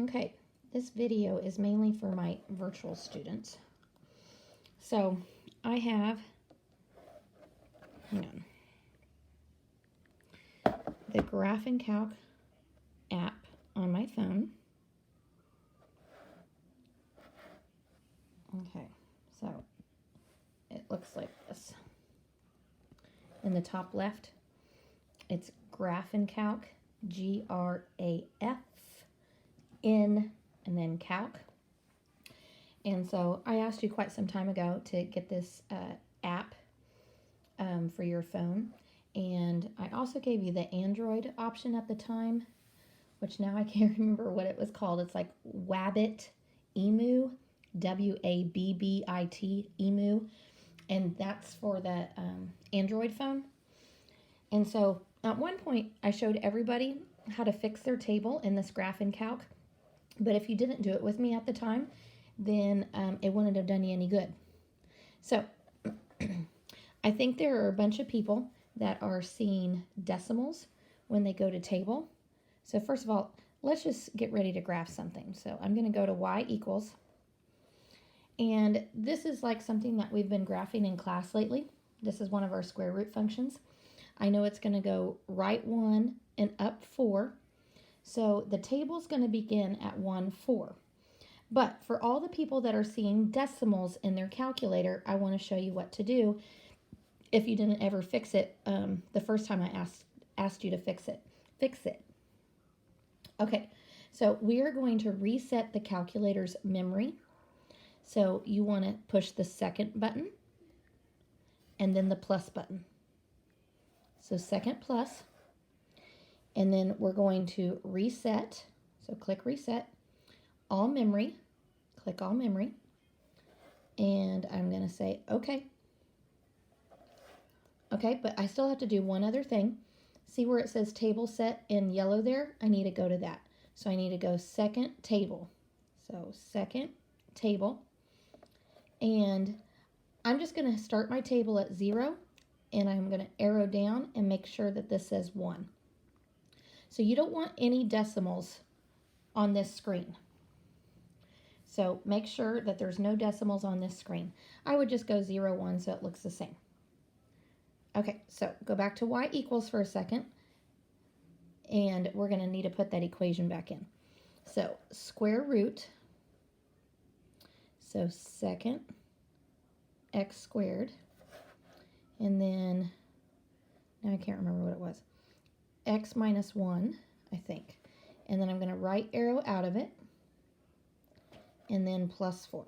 Okay, this video is mainly for my virtual students. So I have, hang on, the GrafNCalc app on my phone. Okay, so it looks like this. In the top left, it's GrafNCalc, G-R-A-F-N, and then calc. And so I asked you quite some time ago to get this app for your phone. And I also gave you the Android option at the time, which now I can't remember what it was called. It's like Wabbit Emu, W-A-B-B-I-T, Emu. And that's for the Android phone. And so at one point, I showed everybody how to fix their table in this GrafNCalc. But if you didn't do it with me at the time, then it wouldn't have done you any good. So I think there are a bunch of people that are seeing decimals when they go to table. So first of all, let's just get ready to graph something. So I'm going to go to y equals. And this is like something that we've been graphing in class lately. This is one of our square root functions. I know it's going to go right 1 and up 4. So the table is going to begin at 1, 4. But for all the people that are seeing decimals in their calculator, I want to show you what to do if you didn't ever fix it the first time I asked you to fix it. Fix it. Okay, so we are going to reset the calculator's memory. So you want to push the second button and then the plus button. So second plus, and then we're going to reset. So click reset, all memory, click all memory, and I'm going to say okay. Okay, but I still have to do one other thing. See where it says table set in yellow there? I need to go to that. So I need to go second table. So second table. And I'm just going to start my table at 0, and I'm going to arrow down and make sure that this says 1. So you don't want any decimals on this screen. So make sure that there's no decimals on this screen. I would just go 0, 1 so it looks the same. Okay, so go back to y equals for a second, and we're going to need to put that equation back in. So square root, so second x squared, and then, now I can't remember what it was, x minus 1, I think. And then I'm going to right arrow out of it, and then plus 4.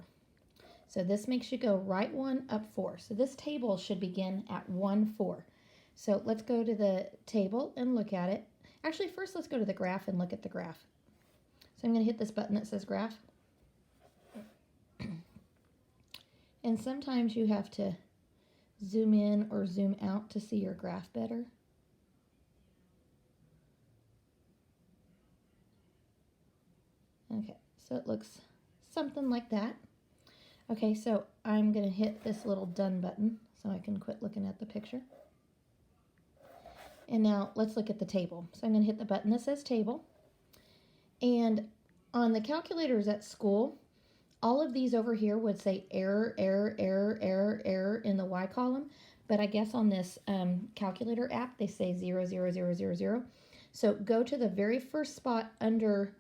So this makes you go right 1, up 4. So this table should begin at 1, 4. So let's go to the table and look at it. Actually, first let's go to the graph and look at the graph. So I'm going to hit this button that says graph. And sometimes you have to zoom in or zoom out to see your graph better. Okay, so it looks something like that. Okay, so I'm going to hit this little done button so I can quit looking at the picture. And now let's look at the table. So I'm going to hit the button that says table. And on the calculators at school, all of these over here would say error, error, error, error, error in the Y column. But I guess on this calculator app, they say 0, 0, 0, 0, 0. So go to the very first spot under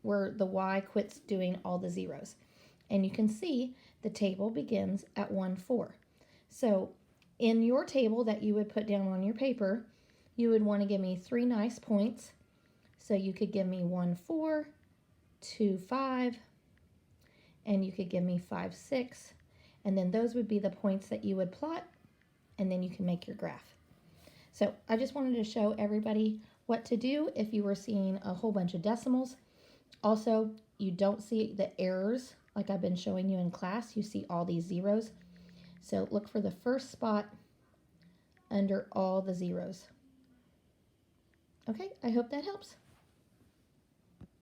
where the Y quits doing all the zeros. And you can see the table begins at 1, 4. So in your table that you would put down on your paper, you would want to give me 3 nice points. So you could give me 1, 4, 2, 5, and you could give me 5, 6. And then those would be the points that you would plot, and then you can make your graph. So I just wanted to show everybody what to do if you were seeing a whole bunch of decimals. Also, you don't see the errors like I've been showing you in class. You see all these zeros. So look for the first spot under all the zeros. Okay, I hope that helps.